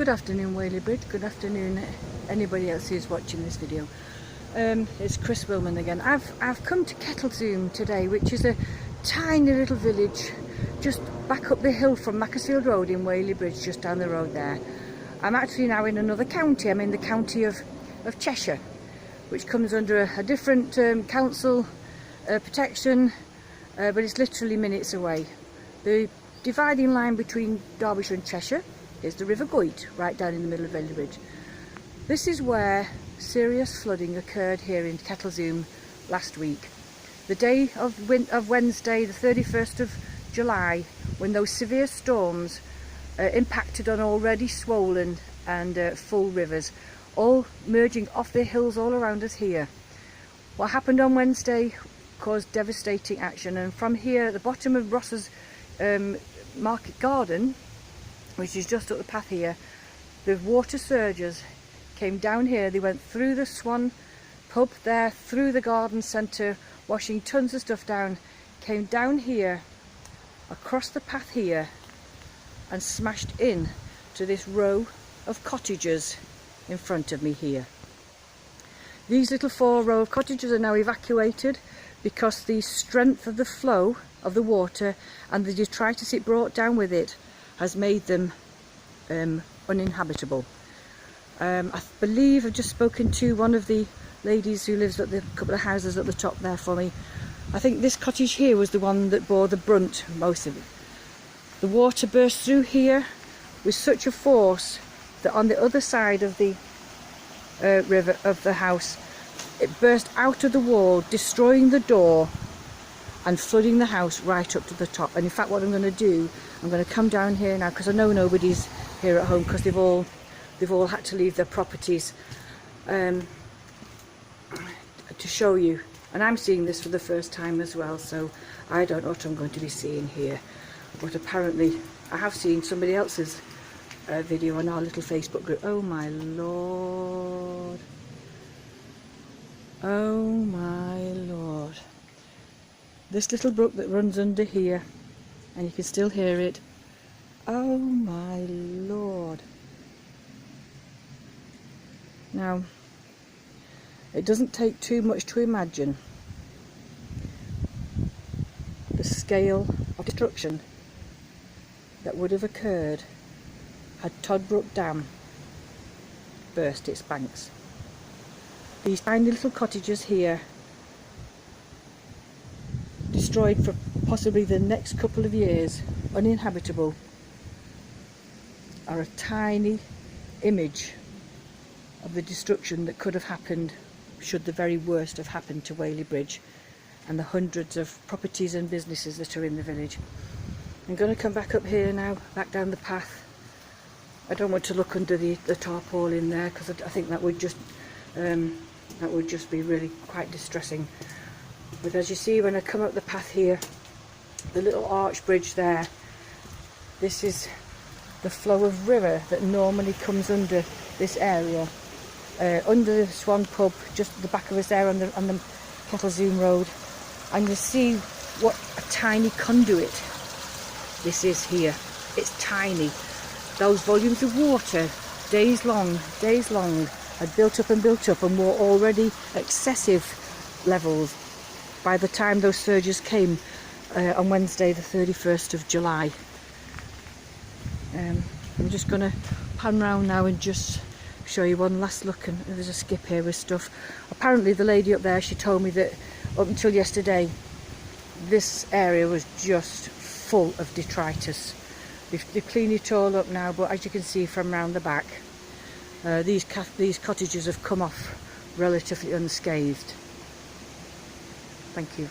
Good afternoon, Whaley Bridge. Good afternoon, anybody else who's watching this video. It's Chris Wilman again. I've come to Kettleshulme today, which is a tiny little village just back up the hill from Macclesfield Road in Whaley Bridge, just down the road there. I'm actually now in another county. I'm in the county of Cheshire, which comes under a different council protection, but it's literally minutes away. The dividing line between Derbyshire and Cheshire is the River Goyt, right down in the middle of Whaley Bridge. This is where serious flooding occurred here in Kettleshulme last week. The day of Wednesday, the 31st of July, when those severe storms impacted on already swollen and full rivers, all merging off the hills all around us here. What happened on Wednesday caused devastating action, and from here at the bottom of Ross's Market Garden, which is just up the path here, the water surges came down here. They went through the Swan pub there, through the garden centre, washing tons of stuff down, came down here, across the path here, and smashed in to this row of cottages in front of me here. These little 4 row of cottages are now evacuated because the strength of the flow of the water and the detritus it brought down with it has made them uninhabitable. I believe I've just spoken to one of the ladies who lives at the couple of houses at the top there for me. I think this cottage here was the one that bore the brunt most of it. The water burst through here with such a force that on the other side of the river of the house, it burst out of the wall, destroying the door and flooding the house right up to the top. And in fact, what I'm going to do, I'm going to come down here now, because I know nobody's here at home because they've all had to leave their properties, to show you. And I'm seeing this for the first time as well, so I don't know what I'm going to be seeing here. But apparently I have seen somebody else's video on our little Facebook group. Oh my lord. Oh my lord. This little brook that runs under here, and you can still hear it. Oh my lord. Now, it doesn't take too much to imagine the scale of destruction that would have occurred had Toddbrook Dam burst its banks. These tiny little cottages here, destroyed for possibly the next couple of years, uninhabitable, are a tiny image of the destruction that could have happened should the very worst have happened to Whaley Bridge and the hundreds of properties and businesses that are in the village. I'm going to come back up here now, back down the path. I don't want to look under the tarpaulin there, because I think that would just be really quite distressing. But as you see, when I come up the path here, the little arch bridge there, this is the flow of river that normally comes under this area, under the Swan pub, just at the back of us there on the Kettleshulme Road. And you see what a tiny conduit this is here. It's tiny. Those volumes of water, days long, had built up and were already excessive levels by the time those surges came on Wednesday the 31st of July. I'm just going to pan round now and just show you one last look, and there's a skip here with stuff. Apparently the lady up there, she told me that up until yesterday this area was just full of detritus. They've cleaned it all up now, but as you can see from round the back, these cottages have come off relatively unscathed. Thank you.